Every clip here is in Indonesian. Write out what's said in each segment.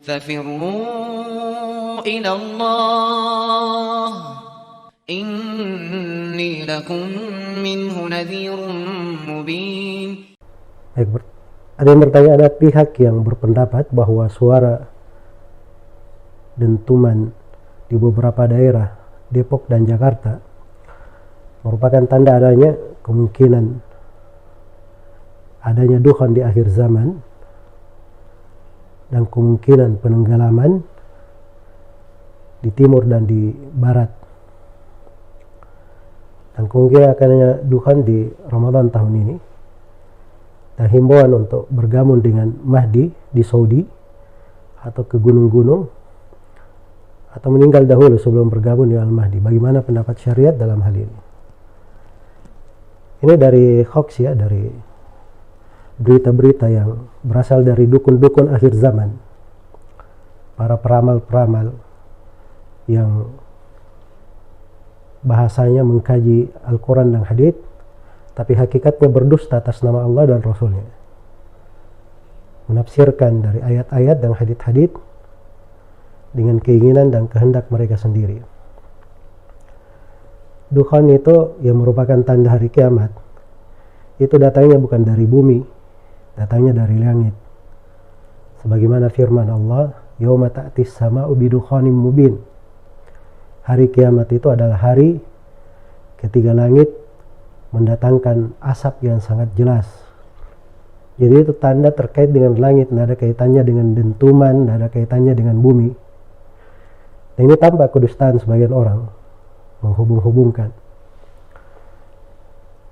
ففروا إلى الله إني لكم منه نذير مبين. Ada yang bertanya, ada pihak yang berpendapat bahwa suara dentuman di beberapa daerah Depok dan Jakarta merupakan tanda adanya kemungkinan adanya duhan di akhir zaman dan kemungkinan penenggelaman di timur dan di barat, dan kemungkinan adanya duhan di Ramadan tahun ini, dan himbauan untuk bergabung dengan Mahdi di Saudi atau ke gunung-gunung atau meninggal dahulu sebelum bergabung dengan Al-Mahdi. Bagaimana pendapat syariat dalam hal ini? Ini dari hoax ya, dari berita-berita yang berasal dari dukun-dukun akhir zaman, para peramal-peramal yang bahasanya mengkaji Al-Quran dan Hadits, tapi hakikatnya berdusta atas nama Allah dan Rasulnya, menafsirkan dari ayat-ayat dan hadits-hadits dengan keinginan dan kehendak mereka sendiri. Dukhan itu yang merupakan tanda hari kiamat, itu datangnya bukan dari bumi, datangnya dari langit. Sebagaimana firman Allah, yauma ta'tis sama'u bidukhanin mubin. Hari kiamat itu adalah hari ketika langit mendatangkan asap yang sangat jelas. Jadi itu tanda terkait dengan langit, tidak ada kaitannya dengan dentuman, tidak ada kaitannya dengan bumi. Dan ini tampak kedustaan sebagian orang menghubung-hubungkan.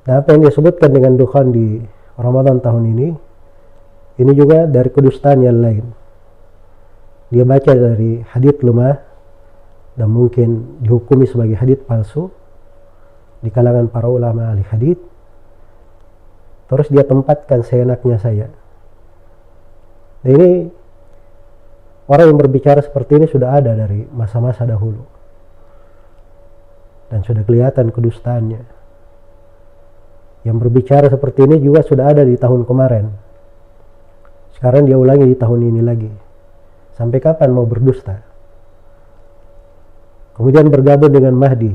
Dan apa yang disebutkan dengan dukhan di Ramadan tahun ini juga dari kedustaan yang lain. Dia baca dari hadits lemah dan mungkin dihukumi sebagai hadits palsu di kalangan para ulama ahli hadits, terus dia tempatkan seenaknya saya. Dan ini orang yang berbicara seperti ini sudah ada dari masa-masa dahulu dan sudah kelihatan kedustaannya. Yang berbicara seperti ini juga sudah ada di tahun kemarin, sekarang dia ulangi di tahun ini lagi. Sampai kapan mau berdusta? Kemudian bergabung dengan Mahdi.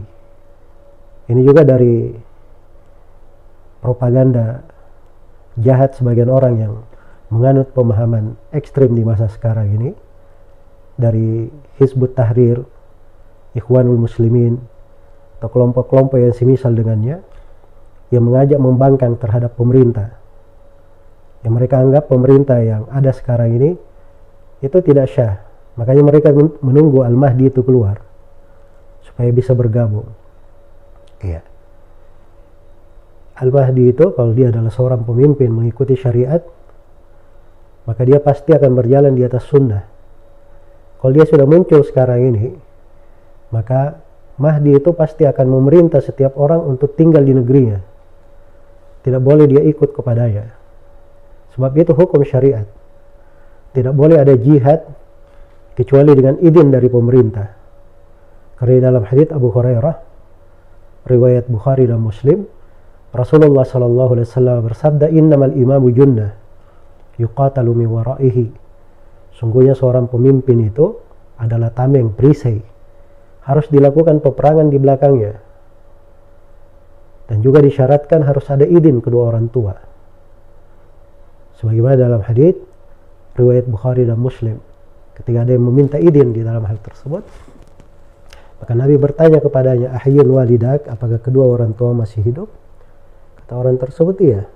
Ini juga dari propaganda jahat sebagian orang yang menganut pemahaman ekstrim di masa sekarang ini, dari Hizbut Tahrir, Ikhwanul Muslimin, atau kelompok-kelompok yang semisal dengannya, yang mengajak membangkang terhadap pemerintah, yang mereka anggap pemerintah yang ada sekarang ini itu tidak syah. Makanya mereka menunggu Al-Mahdi itu keluar supaya bisa bergabung. Iya. Al-Mahdi itu kalau dia adalah seorang pemimpin mengikuti syariat, maka dia pasti akan berjalan di atas sunnah. Kalau dia sudah muncul sekarang ini, maka Mahdi itu pasti akan memerintah setiap orang untuk tinggal di negerinya. Tidak boleh dia ikut kepadanya. Sebab itu hukum syariat. Tidak boleh ada jihad kecuali dengan izin dari pemerintah. Karena dalam hadits Abu Hurairah, riwayat Bukhari dan Muslim, Rasulullah sallallahu alaihi wasallam bersabda, innamal imamu junnah yuqatalu min waraihi. Sungguhnya seorang pemimpin itu adalah tameng, perisai, harus dilakukan peperangan di belakangnya. Dan juga disyaratkan harus ada izin kedua orang tua. Sebagaimana dalam hadits riwayat Bukhari dan Muslim, ketika ada yang meminta izin di dalam hal tersebut, maka Nabi bertanya kepadanya, ahyun walidak, apakah kedua orang tua masih hidup? Kata orang tersebut, iya.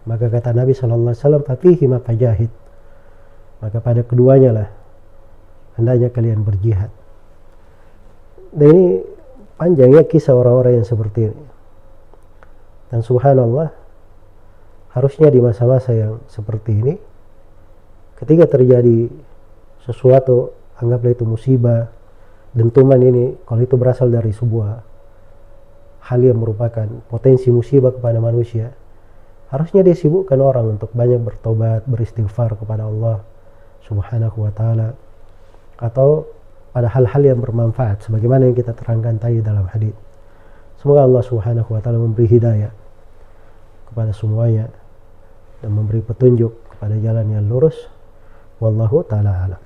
Maka kata Nabi SAW, fatihima fajahid, maka pada keduanya lah hendaknya kalian berjihad. Dan ini panjangnya kisah orang-orang yang seperti ini. Dan subhanallah, harusnya di masa-masa yang seperti ini, ketika terjadi sesuatu, anggaplah itu musibah, dentuman ini, kalau itu berasal dari sebuah hal yang merupakan potensi musibah kepada manusia, harusnya disibukkan orang untuk banyak bertobat, beristighfar kepada Allah Subhanahu wa ta'ala, atau pada hal-hal yang bermanfaat sebagaimana yang kita terangkan tadi dalam hadis. Semoga Allah Subhanahu wa ta'ala memberi hidayah kepada semuanya dan memberi petunjuk kepada jalan yang lurus. Wallahu ta'ala alam.